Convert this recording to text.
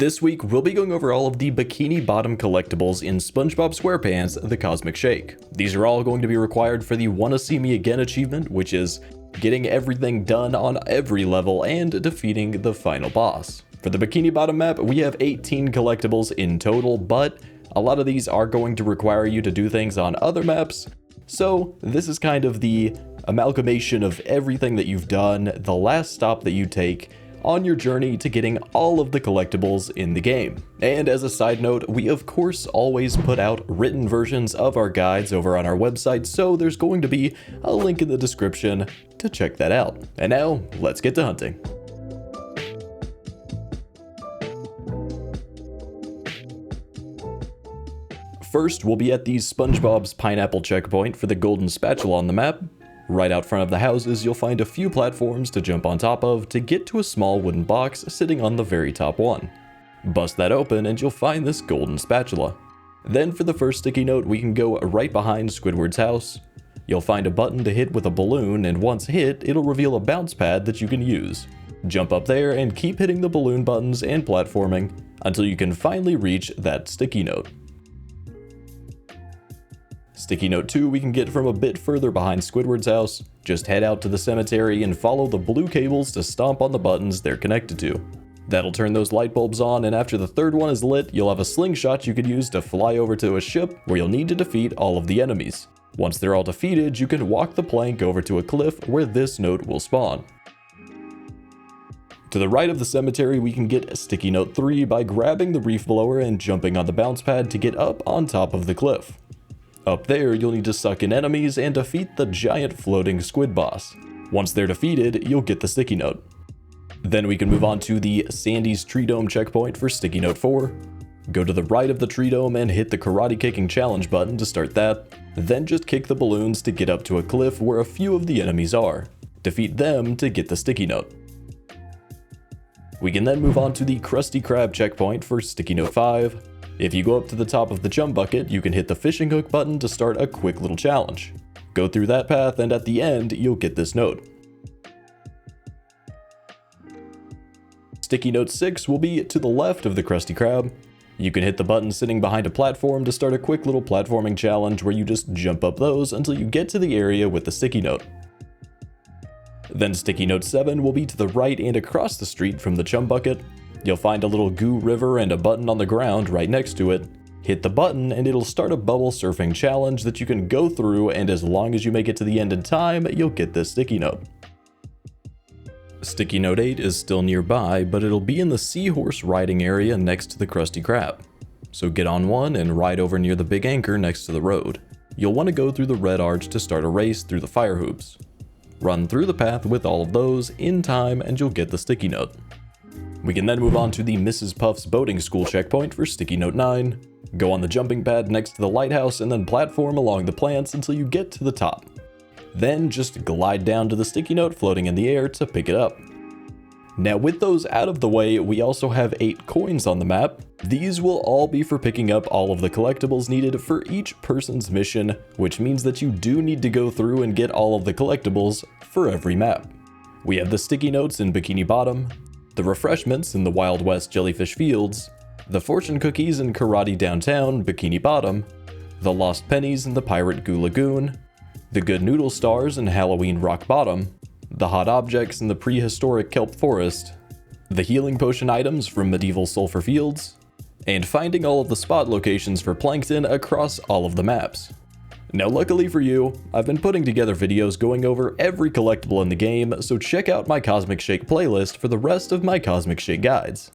This week, we'll be going over all of the Bikini Bottom collectibles in Spongebob Squarepants, The Cosmic Shake. These are all going to be required for the Wanna See Me Again achievement, which is getting everything done on every level and defeating the final boss. For the Bikini Bottom map, we have 18 collectibles in total, but a lot of these are going to require you to do things on other maps. So this is kind of the amalgamation of everything that you've done, the last stop that you take on your journey to getting all of the collectibles in the game. And as a side note, we of course always put out written versions of our guides over on our website, so there's going to be a link in the description to check that out. And now, let's get to hunting. First, we'll be at the SpongeBob's Pineapple checkpoint for the golden spatula on the map. Right out front of the houses, you'll find a few platforms to jump on top of to get to a small wooden box sitting on the very top one. Bust that open and you'll find this golden spatula. Then for the first sticky note, we can go right behind Squidward's house. You'll find a button to hit with a balloon, and once hit, it'll reveal a bounce pad that you can use. Jump up there and keep hitting the balloon buttons and platforming until you can finally reach that sticky note. Sticky note 2 we can get from a bit further behind Squidward's house. Just head out to the cemetery and follow the blue cables to stomp on the buttons they're connected to. That'll turn those light bulbs on, and after the third one is lit, you'll have a slingshot you could use to fly over to a ship where you'll need to defeat all of the enemies. Once they're all defeated, you can walk the plank over to a cliff where this note will spawn. To the right of the cemetery, we can get sticky note 3 by grabbing the reef blower and jumping on the bounce pad to get up on top of the cliff. Up there, you'll need to suck in enemies and defeat the giant floating squid boss. Once they're defeated, you'll get the sticky note. Then we can move on to the Sandy's Treedome checkpoint for sticky note 4. Go to the right of the Treedome and hit the karate kicking challenge button to start that. Then just kick the balloons to get up to a cliff where a few of the enemies are. Defeat them to get the sticky note. We can then move on to the Krusty Krab checkpoint for sticky note 5. If you go up to the top of the jump bucket, you can hit the fishing hook button to start a quick little challenge. Go through that path, and at the end, you'll get this note. Sticky note 6 will be to the left of the Krusty Krab. You can hit the button sitting behind a platform to start a quick little platforming challenge where you just jump up those until you get to the area with the sticky note. Then sticky note 7 will be to the right and across the street from the chum bucket. You'll find a little goo river and a button on the ground right next to it. Hit the button and it'll start a bubble surfing challenge that you can go through, and as long as you make it to the end in time, you'll get this sticky note. Sticky note 8 is still nearby, but it'll be in the seahorse riding area next to the Krusty Krab. So get on one and ride over near the big anchor next to the road. You'll want to go through the red arch to start a race through the fire hoops. Run through the path with all of those in time and you'll get the sticky note. We can then move on to the Mrs. Puff's boating school checkpoint for sticky note 9. Go on the jumping pad next to the lighthouse and then platform along the plants until you get to the top. Then just glide down to the sticky note floating in the air to pick it up. Now with those out of the way, we also have 8 coins on the map. These will all be for picking up all of the collectibles needed for each person's mission, which means that you do need to go through and get all of the collectibles for every map. We have the sticky notes in Bikini Bottom, the refreshments in the Wild West Jellyfish Fields, the fortune cookies in Karate Downtown, Bikini Bottom, the lost pennies in the Pirate Goo Lagoon, the good noodle stars in Halloween Rock Bottom, the hot objects in the prehistoric Kelp Forest, the healing potion items from medieval Sulphur Fields, and finding all of the spot locations for plankton across all of the maps. Now luckily for you, I've been putting together videos going over every collectible in the game, so check out my Cosmic Shake playlist for the rest of my Cosmic Shake guides.